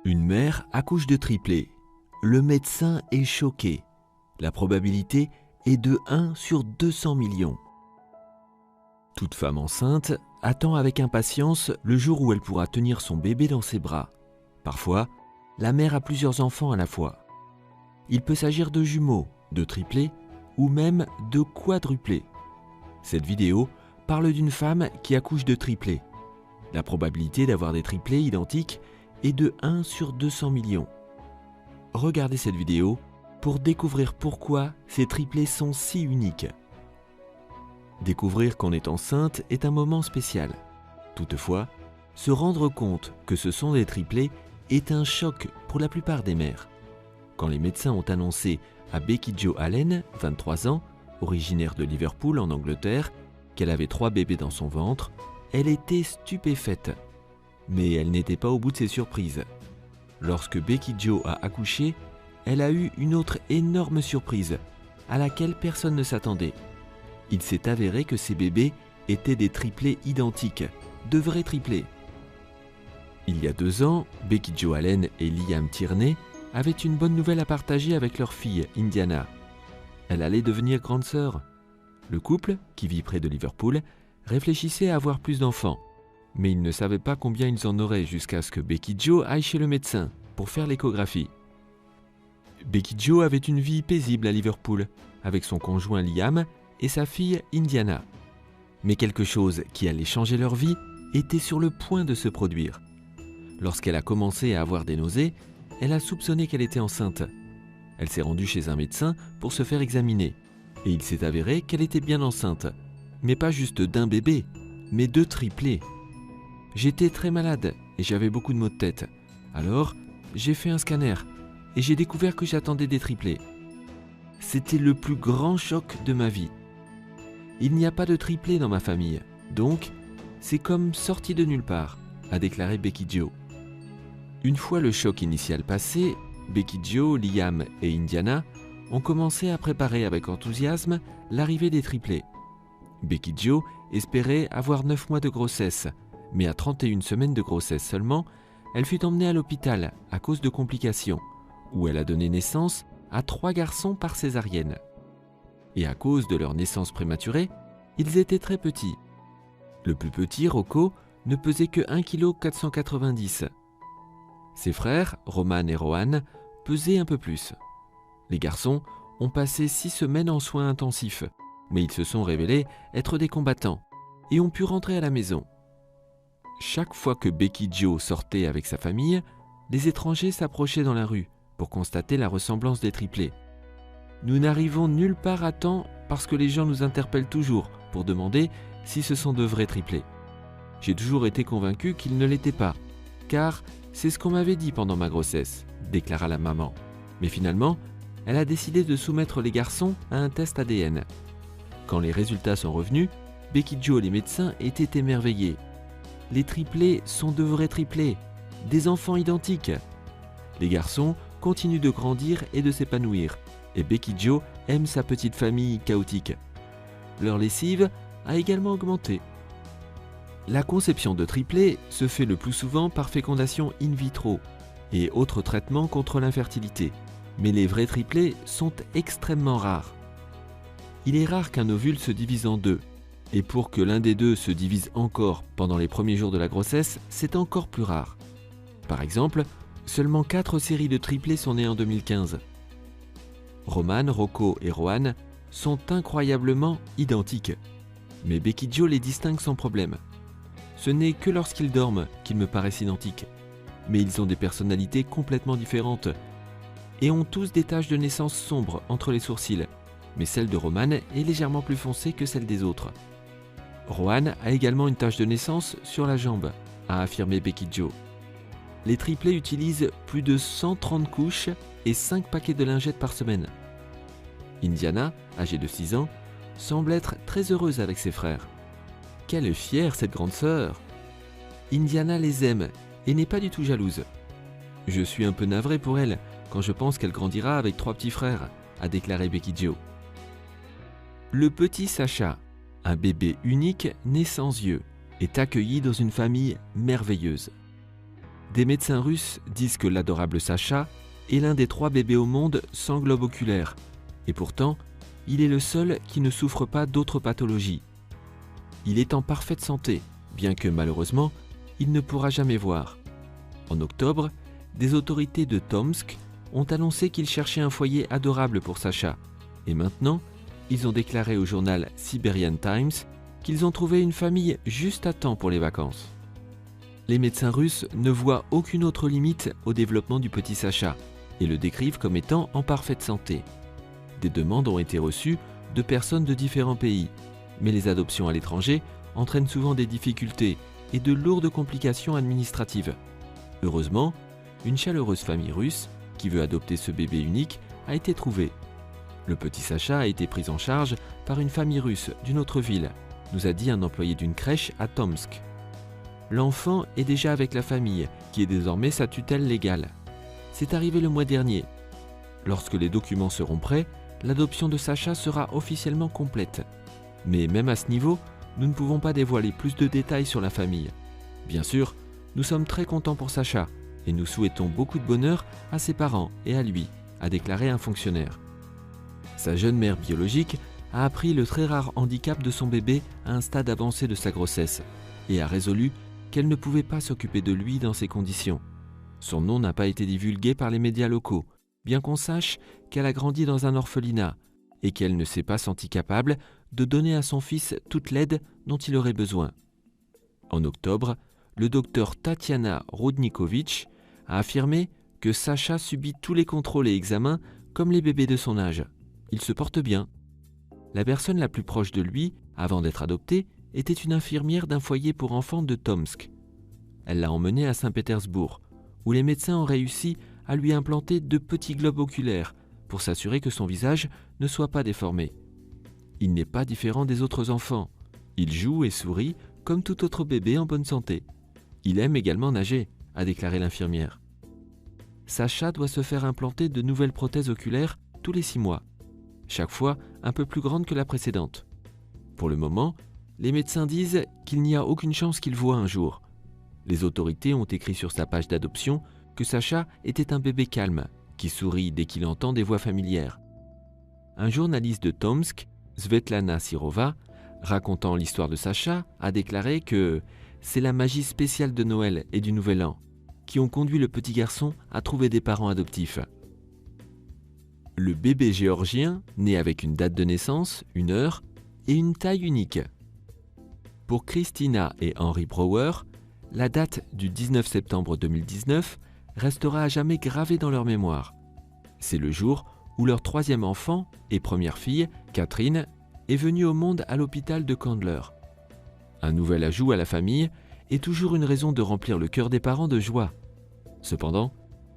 Une mère accouche de triplés. Le médecin est choqué. La probabilité est de 1 sur 200 millions. Toute femme enceinte attend avec impatience le jour où elle pourra tenir son bébé dans ses bras. Parfois, la mère a plusieurs enfants à la fois. Il peut s'agir de jumeaux, de triplés ou même de quadruplés. Cette vidéo parle d'une femme qui accouche de triplés. La probabilité d'avoir des triplés identiques est de 1 sur 200 millions. Regardez cette vidéo pour découvrir pourquoi ces triplés sont si uniques. Découvrir qu'on est enceinte est un moment spécial. Toutefois, se rendre compte que ce sont des triplés est un choc pour la plupart des mères. Quand les médecins ont annoncé à Becky Jo Allen, 23 ans, originaire de Liverpool en Angleterre, qu'elle avait 3 bébés dans son ventre, elle était stupéfaite. Mais elle n'était pas au bout de ses surprises. Lorsque Becky Jo a accouché, elle a eu une autre énorme surprise, à laquelle personne ne s'attendait. Il s'est avéré que ces bébés étaient des triplés identiques, de vrais triplés. Il y a 2 ans, Becky Jo Allen et Liam Tierney avaient une bonne nouvelle à partager avec leur fille, Indiana. Elle allait devenir grande sœur. Le couple, qui vit près de Liverpool, réfléchissait à avoir plus d'enfants. Mais ils ne savaient pas combien ils en auraient jusqu'à ce que Becky Jo aille chez le médecin pour faire l'échographie. Becky Jo avait une vie paisible à Liverpool, avec son conjoint Liam et sa fille Indiana. Mais quelque chose qui allait changer leur vie était sur le point de se produire. Lorsqu'elle a commencé à avoir des nausées, elle a soupçonné qu'elle était enceinte. Elle s'est rendue chez un médecin pour se faire examiner. Et il s'est avéré qu'elle était bien enceinte. Mais pas juste d'un bébé, mais de triplés. J'étais très malade et j'avais beaucoup de maux de tête. Alors, j'ai fait un scanner et j'ai découvert que j'attendais des triplés. C'était le plus grand choc de ma vie. Il n'y a pas de triplés dans ma famille, donc c'est comme sorti de nulle part, a déclaré Becky Jo. Une fois le choc initial passé, Becky Jo, Liam et Indiana ont commencé à préparer avec enthousiasme l'arrivée des triplés. Becky Jo espérait avoir 9 mois de grossesse, mais à 31 semaines de grossesse seulement, elle fut emmenée à l'hôpital à cause de complications, où elle a donné naissance à 3 garçons par césarienne. Et à cause de leur naissance prématurée, ils étaient très petits. Le plus petit, Rocco, ne pesait que 1,490 kg. Ses frères, Roman et Rohan, pesaient un peu plus. Les garçons ont passé 6 semaines en soins intensifs, mais ils se sont révélés être des combattants et ont pu rentrer à la maison. Chaque fois que Becky Jo sortait avec sa famille, les étrangers s'approchaient dans la rue pour constater la ressemblance des triplés. Nous n'arrivons nulle part à temps parce que les gens nous interpellent toujours pour demander si ce sont de vrais triplés. J'ai toujours été convaincu qu'ils ne l'étaient pas, car c'est ce qu'on m'avait dit pendant ma grossesse, déclara la maman. Mais finalement, elle a décidé de soumettre les garçons à un test ADN. Quand les résultats sont revenus, Becky Jo et les médecins étaient émerveillés. Les triplés sont de vrais triplés, des enfants identiques. Les garçons continuent de grandir et de s'épanouir, et Becky Jo aime sa petite famille chaotique. Leur lessive a également augmenté. La conception de triplés se fait le plus souvent par fécondation in vitro et autres traitements contre l'infertilité, mais les vrais triplés sont extrêmement rares. Il est rare qu'un ovule se divise en 2, et pour que l'un des 2 se divise encore pendant les premiers jours de la grossesse, c'est encore plus rare. Par exemple, seulement 4 séries de triplés sont nées en 2015. Roman, Rocco et Rohan sont incroyablement identiques, mais Becky Jo les distingue sans problème. Ce n'est que lorsqu'ils dorment qu'ils me paraissent identiques, mais ils ont des personnalités complètement différentes et ont tous des taches de naissance sombres entre les sourcils, mais celle de Roman est légèrement plus foncée que celle des autres. Rohan a également une tache de naissance sur la jambe, a affirmé Becky Jo. Les triplés utilisent plus de 130 couches et 5 paquets de lingettes par semaine. Indiana, âgée de 6 ans, semble être très heureuse avec ses frères. Qu'elle est fière, cette grande sœur! Indiana les aime et n'est pas du tout jalouse. Je suis un peu navré pour elle quand je pense qu'elle grandira avec 3 petits frères, a déclaré Becky Jo. Le petit Sacha, un bébé unique né sans yeux, est accueilli dans une famille merveilleuse. Des médecins russes disent que l'adorable Sacha est l'un des 3 bébés au monde sans globe oculaire. Et pourtant, il est le seul qui ne souffre pas d'autres pathologies. Il est en parfaite santé, bien que malheureusement, il ne pourra jamais voir. En octobre, des autorités de Tomsk ont annoncé qu'ils cherchaient un foyer adorable pour Sacha. Et maintenant, ils ont déclaré au journal Siberian Times qu'ils ont trouvé une famille juste à temps pour les vacances. Les médecins russes ne voient aucune autre limite au développement du petit Sacha et le décrivent comme étant en parfaite santé. Des demandes ont été reçues de personnes de différents pays, mais les adoptions à l'étranger entraînent souvent des difficultés et de lourdes complications administratives. Heureusement, une chaleureuse famille russe qui veut adopter ce bébé unique a été trouvée. Le petit Sacha a été pris en charge par une famille russe d'une autre ville, nous a dit un employé d'une crèche à Tomsk. L'enfant est déjà avec la famille, qui est désormais sa tutelle légale. C'est arrivé le mois dernier. Lorsque les documents seront prêts, l'adoption de Sacha sera officiellement complète. Mais même à ce niveau, nous ne pouvons pas dévoiler plus de détails sur la famille. Bien sûr, nous sommes très contents pour Sacha et nous souhaitons beaucoup de bonheur à ses parents et à lui, a déclaré un fonctionnaire. Sa jeune mère biologique a appris le très rare handicap de son bébé à un stade avancé de sa grossesse et a résolu qu'elle ne pouvait pas s'occuper de lui dans ces conditions. Son nom n'a pas été divulgué par les médias locaux, bien qu'on sache qu'elle a grandi dans un orphelinat et qu'elle ne s'est pas sentie capable de donner à son fils toute l'aide dont il aurait besoin. En octobre, le docteur Tatiana Rudnikovitch a affirmé que Sacha subit tous les contrôles et examens comme les bébés de son âge. Il se porte bien. La personne la plus proche de lui, avant d'être adopté, était une infirmière d'un foyer pour enfants de Tomsk. Elle l'a emmené à Saint-Pétersbourg, où les médecins ont réussi à lui implanter 2 petits globes oculaires pour s'assurer que son visage ne soit pas déformé. Il n'est pas différent des autres enfants. Il joue et sourit comme tout autre bébé en bonne santé. Il aime également nager, a déclaré l'infirmière. Sacha doit se faire implanter de nouvelles prothèses oculaires tous les 6 mois, chaque fois un peu plus grandes que la précédente. Pour le moment, les médecins disent qu'il n'y a aucune chance qu'il voie un jour. Les autorités ont écrit sur sa page d'adoption que Sacha était un bébé calme, qui sourit dès qu'il entend des voix familières. Un journaliste de Tomsk, Svetlana Sirova, racontant l'histoire de Sacha, a déclaré que c'est la magie spéciale de Noël et du Nouvel An qui ont conduit le petit garçon à trouver des parents adoptifs. Le bébé géorgien, né avec une date de naissance, une heure et une taille unique. Pour Christina et Henry Brower, la date du 19 septembre 2019 restera à jamais gravée dans leur mémoire. C'est le jour où leur 3e enfant et première fille, Catherine, est venue au monde à l'hôpital de Candler. Un nouvel ajout à la famille est toujours une raison de remplir le cœur des parents de joie. Cependant,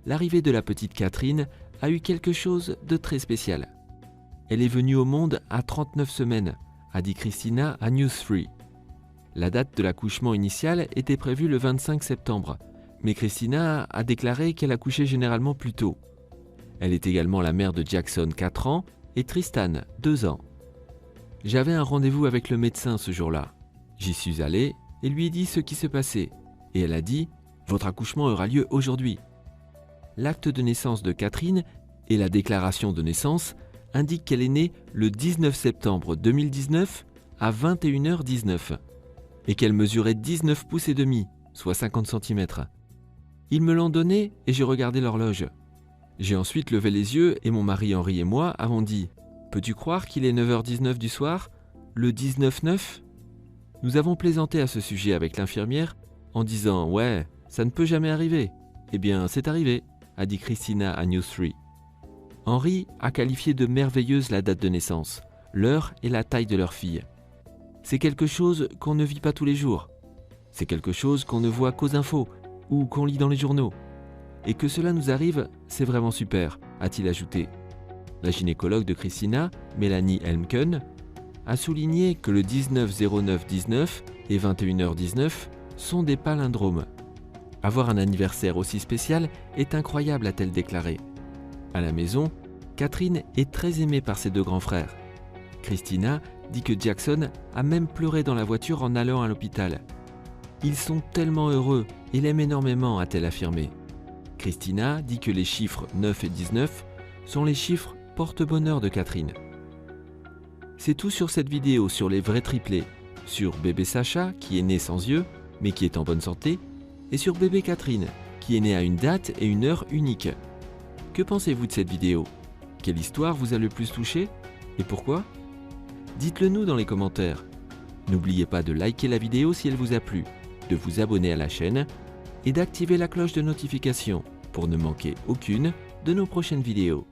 l'arrivée de la petite Catherine a eu quelque chose de très spécial. Elle est venue au monde à 39 semaines, a dit Christina à News 3. La date de l'accouchement initial était prévue le 25 septembre, mais Christina a déclaré qu'elle accouchait généralement plus tôt. Elle est également la mère de Jackson, 4 ans, et Tristan, 2 ans. J'avais un rendez-vous avec le médecin ce jour-là. J'y suis allé et lui ai dit ce qui se passait, et elle a dit « Votre accouchement aura lieu aujourd'hui ». L'acte de naissance de Catherine et la déclaration de naissance indiquent qu'elle est née le 19 septembre 2019 à 21h19 et qu'elle mesurait 19 pouces et demi, soit 50 cm. Ils me l'ont donnée et j'ai regardé l'horloge. J'ai ensuite levé les yeux et mon mari Henri et moi avons dit « Peux-tu croire qu'il est 9h19 du soir, le 19-9 ?» Nous avons plaisanté à ce sujet avec l'infirmière en disant « Ouais, ça ne peut jamais arriver. » Eh bien, c'est arrivé, a dit Christina à News 3. Henri a qualifié de merveilleuse la date de naissance, l'heure et la taille de leur fille. C'est quelque chose qu'on ne vit pas tous les jours. C'est quelque chose qu'on ne voit qu'aux infos ou qu'on lit dans les journaux. Et que cela nous arrive, c'est vraiment super, a-t-il ajouté. La gynécologue de Christina, Mélanie Helmken, a souligné que le 19-09-19 et 21h19 sont des palindromes. Avoir un anniversaire aussi spécial est incroyable, a-t-elle déclaré. À la maison, Catherine est très aimée par ses 2 grands frères. Christina dit que Jackson a même pleuré dans la voiture en allant à l'hôpital. Ils sont tellement heureux et l'aime énormément, a-t-elle affirmé. Christina dit que les chiffres 9 et 19 sont les chiffres porte-bonheur de Catherine. C'est tout sur cette vidéo sur les vrais triplés, sur bébé Sacha qui est né sans yeux mais qui est en bonne santé, et sur bébé Catherine qui est né à une date et une heure unique. Que pensez-vous de cette vidéo? Quelle histoire vous a le plus touché et pourquoi? Dites-le nous dans les commentaires. N'oubliez pas de liker la vidéo si elle vous a plu, de vous abonner à la chaîne et d'activer la cloche de notification pour ne manquer aucune de nos prochaines vidéos.